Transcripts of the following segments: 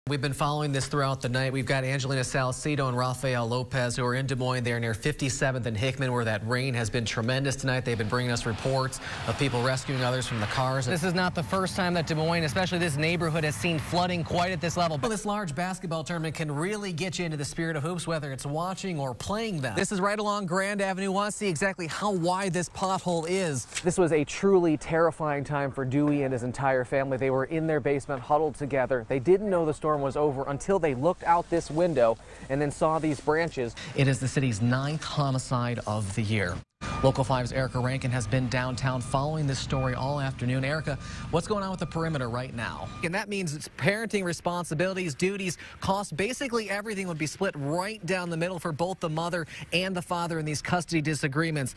We've been following this throughout the night. We've got Angelina Salcido and Rafael Lopez who are in Des Moines. They're near 57th and Hickman, where that rain has been tremendous tonight. They've been bringing us reports of people rescuing others from the cars. This is not the first time that Des Moines, especially this neighborhood, has seen flooding quite at this level. Well, this large basketball tournament can really get you into the spirit of hoops, whether it's watching or playing them. This is right along Grand Avenue. Want to see exactly how wide this pothole is. This was a truly terrifying time for Dewey and his entire family. They were in their basement, huddled together. They didn't know the storm was over until they looked out this window and then saw these branches. It is the city's 9th homicide of the year. Local 5's Erica Rankin has been downtown following this story all afternoon. Erica, what's going on with the perimeter right now? And that means it's parenting responsibilities, duties, costs, basically everything would be split right down the middle for both the mother and the father in these custody disagreements.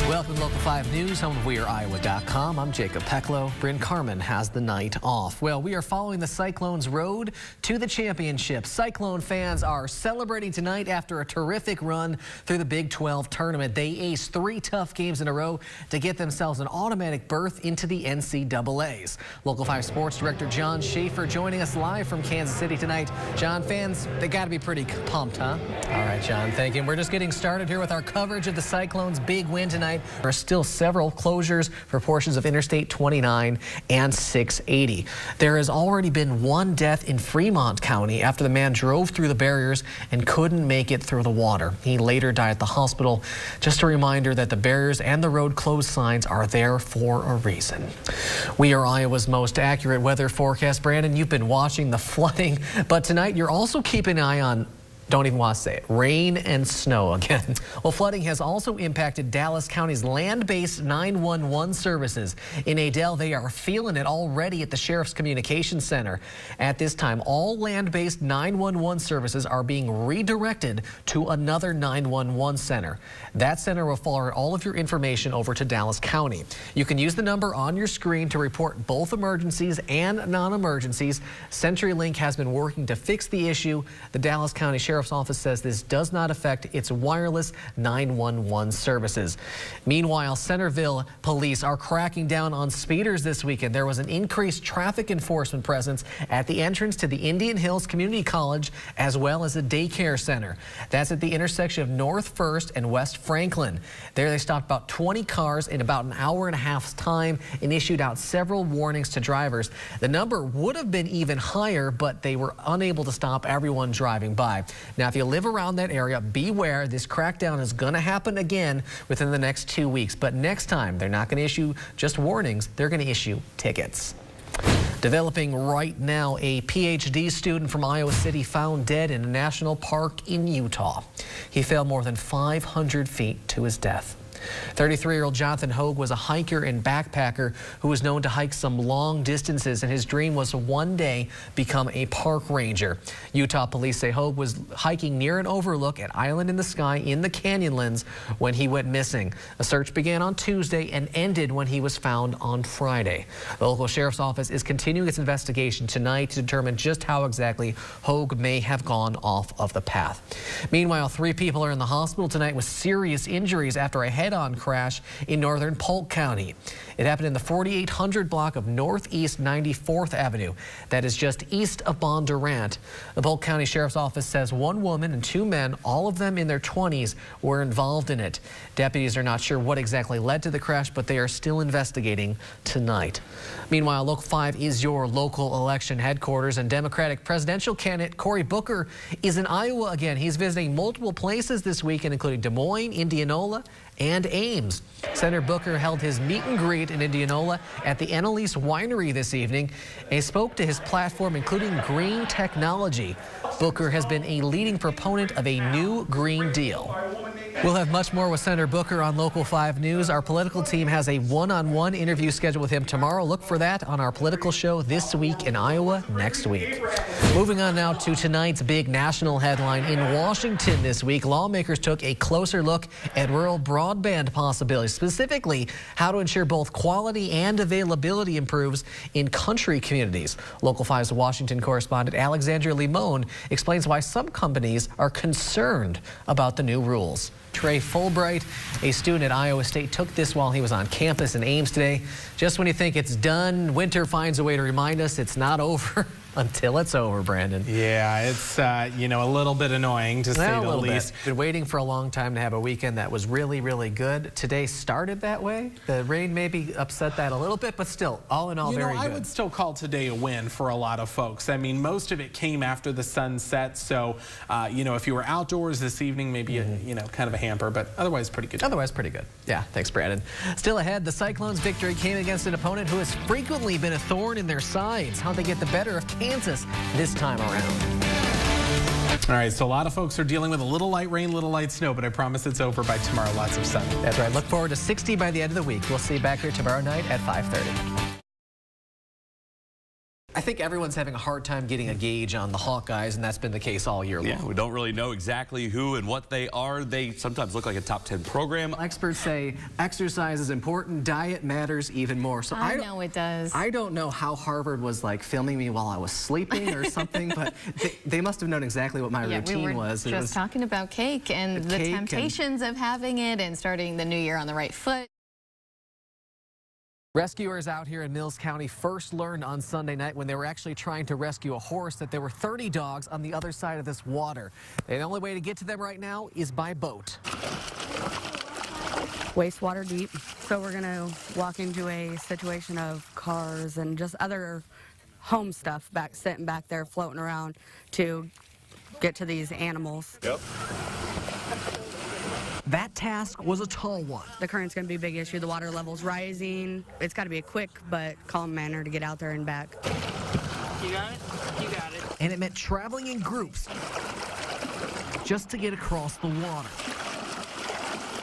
Welcome to Local 5 News, home of WeAreIowa.com. I'm Jacob Peklo. Bryn Carmen has the night off. Well, we are following the Cyclones' road to the championship. Cyclone fans are celebrating tonight after a terrific run through the Big 12 tournament. They aced 3 tough games in a row to get themselves an automatic berth into the NCAAs. Local 5 Sports Director John Schaefer joining us live from Kansas City tonight. John, fans, they got to be pretty pumped, huh? All right, John, thank you. We're just getting started here with our coverage of the Cyclones' big win tonight. There are still several closures for portions of Interstate 29 and 680. There has already been 1 death in Fremont County after the man drove through the barriers and couldn't make it through the water. He later died at the hospital. Just a reminder that the barriers and the road closed signs are there for a reason. We are Iowa's most accurate weather forecast. Brandon, you've been watching the flooding, but tonight you're also keeping an eye on, don't even want to say it, rain and snow again. Well, flooding has also impacted Dallas County's land-based 911 services. In Adel, they are feeling it already at the Sheriff's Communications Center. At this time, all land-based 911 services are being redirected to another 911 center. That center will forward all of your information over to Dallas County. You can use the number on your screen to report both emergencies and non-emergencies. CenturyLink has been working to fix the issue. The Dallas County Sheriff's Office says this does not affect its wireless 911 services. Meanwhile, Centerville police are cracking down on speeders this weekend. There was an increased traffic enforcement presence at the entrance to the Indian Hills Community College as well as a daycare center. That's at the intersection of North First and West Franklin. There they stopped about 20 cars in about an hour and a half's time and issued out several warnings to drivers. The number would have been even higher, but they were unable to stop everyone driving by. Now, if you live around that area, beware. This crackdown is going to happen again within the next 2 weeks. But next time, they're not going to issue just warnings. They're going to issue tickets. Developing right now, a PhD student from Iowa City found dead in a national park in Utah. He fell more than 500 feet to his death. 33-year-old Jonathan Hogue was a hiker and backpacker who was known to hike some long distances, and his dream was to one day become a park ranger. Utah police say Hogue was hiking near an overlook at Island in the Sky in the Canyonlands when he went missing. A search began on Tuesday and ended when he was found on Friday. The local sheriff's office is continuing its investigation tonight to determine just how exactly Hogue may have gone off of the path. Meanwhile, 3 people are in the hospital tonight with serious injuries after a head-on crash in northern Polk County. It happened in the 4800 block of Northeast 94th Avenue. That is just east of Bondurant. The Polk County Sheriff's Office says 1 woman and 2 men, all of them in their 20s, were involved in it. Deputies are not sure what exactly led to the crash, but they are still investigating tonight. Meanwhile, Local 5 is your local election headquarters, and Democratic presidential candidate Cory Booker is in Iowa again. He's visiting multiple places this weekend, including Des Moines, Indianola, and Ames. Senator Booker held his meet and greet in Indianola at the Annalise Winery this evening and spoke to his platform, including green technology. Booker has been a leading proponent of a new Green Deal. We'll have much more with Senator Booker on Local 5 News. Our political team has a one-on-one interview scheduled with him tomorrow. Look for that on our political show This Week in Iowa next week. Moving on now to tonight's big national headline. In Washington this week, lawmakers took a closer look at rural broadband possibilities, specifically how to ensure both quality and availability improves in country communities. Local 5's Washington correspondent Alexandra Limon explains why some companies are concerned about the new rules. Trey Fulbright, a student at Iowa State, took this while he was on campus in Ames today. Just when you think it's done, winter finds a way to remind us it's not over until it's over, Brandon. Yeah, it's, you know, a little bit annoying to say the least. Been waiting for a long time to have a weekend that was really, really good. Today started that way. The rain maybe upset that a little bit, but still, all in all, very good. I would still call today a win for a lot of folks. I mean, most of it came after the sun set, so, you know, if you were outdoors this evening, maybe, you know, kind of a hamper, but otherwise pretty good. Otherwise pretty good. Yeah, thanks, Brandon. Still ahead, the Cyclones' victory came against an opponent who has frequently been a thorn in their sides. How'd they get the better of Kansas this time around? All right, so a lot of folks are dealing with a little light rain, little light snow, but I promise it's over by tomorrow. Lots of sun. That's right. Look forward to 60 by the end of the week. We'll see you back here tomorrow night at 5:30. I think everyone's having a hard time getting a gauge on the Hawkeyes, and that's been the case all year long. Yeah, we don't really know exactly who and what they are. They sometimes look like a top 10 program. Experts say exercise is important, diet matters even more. So I know it does. I don't know how Harvard was like filming me while I was sleeping or something, but they must have known exactly what my routine was. We were just talking about cake and the temptations of having it and starting the new year on the right foot. Rescuers out here in Mills County first learned on Sunday night when they were actually trying to rescue a horse that there were 30 dogs on the other side of this water. The only way to get to them right now is by boat. Wastewater deep. So we're going to walk into a situation of cars and just other home stuff sitting back there floating around to get to these animals. Yep. That task was a tall one. The current's going to be a big issue. The water level's rising. It's got to be a quick but calm manner to get out there and back. You got it? You got it. And it meant traveling in groups just to get across the water.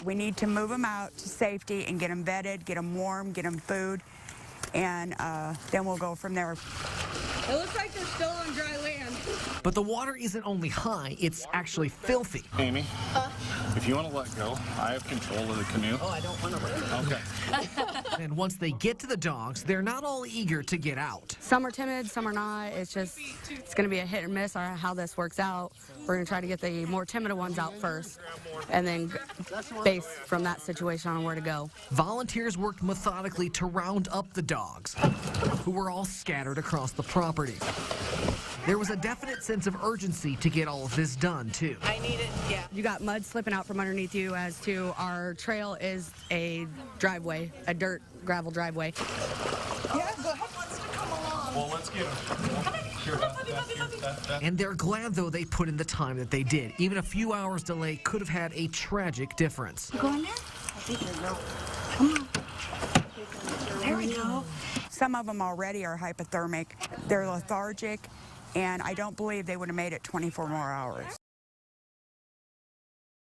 We need to move them out to safety and get them vetted, get them warm, get them food, and then we'll go from there. It looks like they're still on dry land. But the water isn't only high, it's actually filthy. Amy, if you want to let go, I have control of the canoe. Oh, I don't want to let go. Okay. And once they get to the dogs, they're not all eager to get out. Some are timid, some are not. It's going to be a hit and miss on how this works out. We're going to try to get the more timid ones out first and then base from that situation on where to go. Volunteers worked methodically to round up the dogs, who were all scattered across the property. There was a definite sense of urgency to get all of this done, too. I need it, yeah. You got mud slipping out from underneath you as to our trail is a driveway, a dirt gravel driveway. Yeah, go ahead, wants to come along. Well, let's get them. And they're glad, though, they put in the time that they did. Even a few hours delay could have had a tragic difference. Go in there? I think there's no. Come on. There we go. Some of them already are hypothermic. They're lethargic, and I don't believe they would have made it 24 more hours.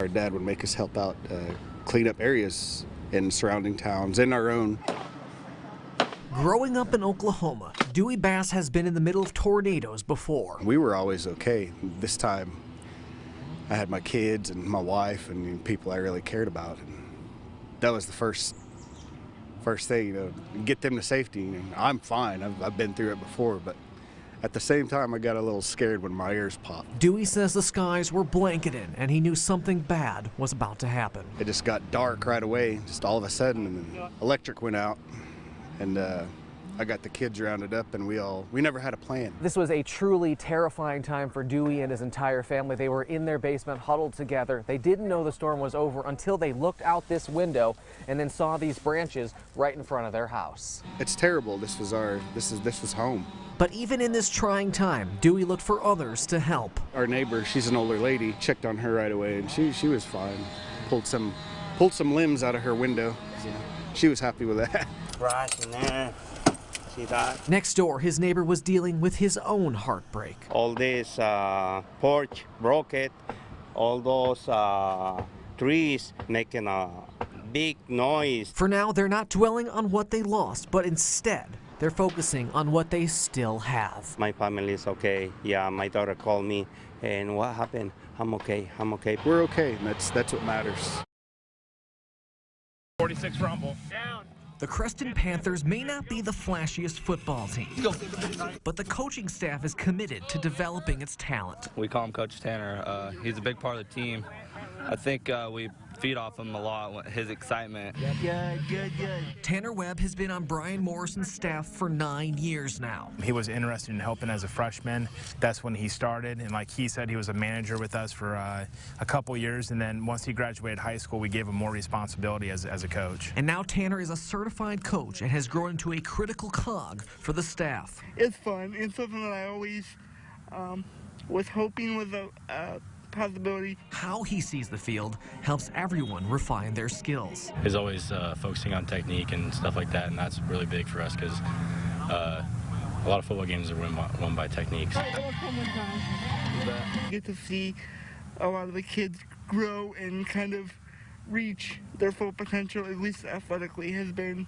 Our dad would make us help out clean up areas in surrounding towns and our own. Growing up in Oklahoma, Dewey Bass has been in the middle of tornadoes before. We were always okay. This time, I had my kids and my wife and people I really cared about. And that was the first thing, you know, get them to safety. And I'm fine. I've been through it before, but at the same time, I got a little scared when my ears popped. Dewey says the skies were blanketed and he knew something bad was about to happen. It just got dark right away, just all of a sudden, and then electric went out. And I got the kids rounded up, and we never had a plan. This was a truly terrifying time for Dewey and his entire family. They were in their basement huddled together. They didn't know the storm was over until they looked out this window and then saw these branches right in front of their house. It's terrible. This was home. But even in this trying time, Dewey looked for others to help. Our neighbor, she's an older lady, checked on her right away, and she was fine. Pulled some limbs out of her window. So she was happy with that. Right in there. See that? Next door, his neighbor was dealing with his own heartbreak. All this porch broke it. All those trees making a big noise. For now, they're not dwelling on what they lost, but instead, they're focusing on what they still have. My family is okay. Yeah, my daughter called me, and what happened? I'm okay. I'm okay. We're okay, and that's what matters. 46 rumble. Down. The Creston Panthers may not be the flashiest football team, but the coaching staff is committed to developing its talent. We call him Coach Tanner. He's a big part of the team. I think we feed off him a lot, his excitement. Good. Tanner Webb has been on Brian Morrison's staff for 9 years now. He was interested in helping as a freshman. That's when he started, and like he said, he was a manager with us for a couple years, and then once he graduated high school, we gave him more responsibility as a coach. And now Tanner is a certified coach and has grown into a critical cog for the staff. It's fun. It's something that I always was hoping was a possibility. How he sees the field helps everyone refine their skills. He's always focusing on technique and stuff like that, and that's really big for us because a lot of football games are won by techniques. You get to see a lot of the kids grow and kind of reach their full potential, at least athletically, has been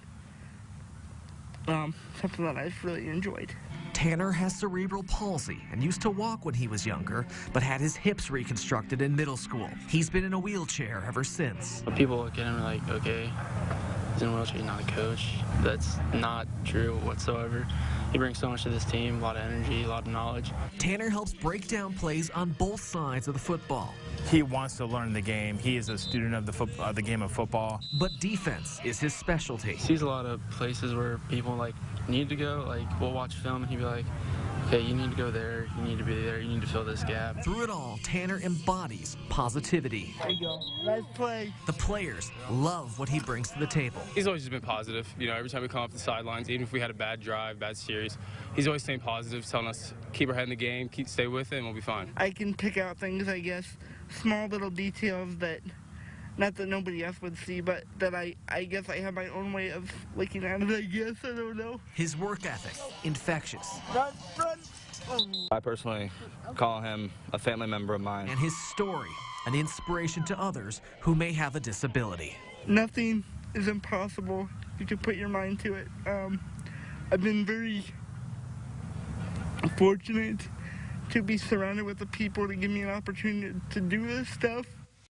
something that I've really enjoyed. Tanner has cerebral palsy and used to walk when he was younger, but had his hips reconstructed in middle school. He's been in a wheelchair ever since. People look at him like, okay, he's in a wheelchair, he's not a coach. That's not true whatsoever. He brings so much to this team, a lot of energy, a lot of knowledge. Tanner helps break down plays on both sides of the football. He wants to learn the game. He is a student of the game of football. But defense is his specialty. He sees a lot of places where people need to go. We'll watch film and he'll be like, okay, you need to go there, you need to be there, you need to fill this gap. Through it all, Tanner embodies positivity. There you go. Nice play. The players love what he brings to the table. He's always just been positive. You know, every time we come off the sidelines, even if we had a bad drive, bad series, he's always staying positive, telling us keep our head in the game, stay with it, and we'll be fine. I can pick out things, I guess, small little details that, not that nobody else would see, but that I guess I have my own way of looking at it, I guess, I don't know. His work ethic, infectious. Run. I personally call him a family member of mine. And his story, an inspiration to others who may have a disability. Nothing is impossible if you can put your mind to it. I've been very fortunate to be surrounded with the people to give me an opportunity to do this stuff.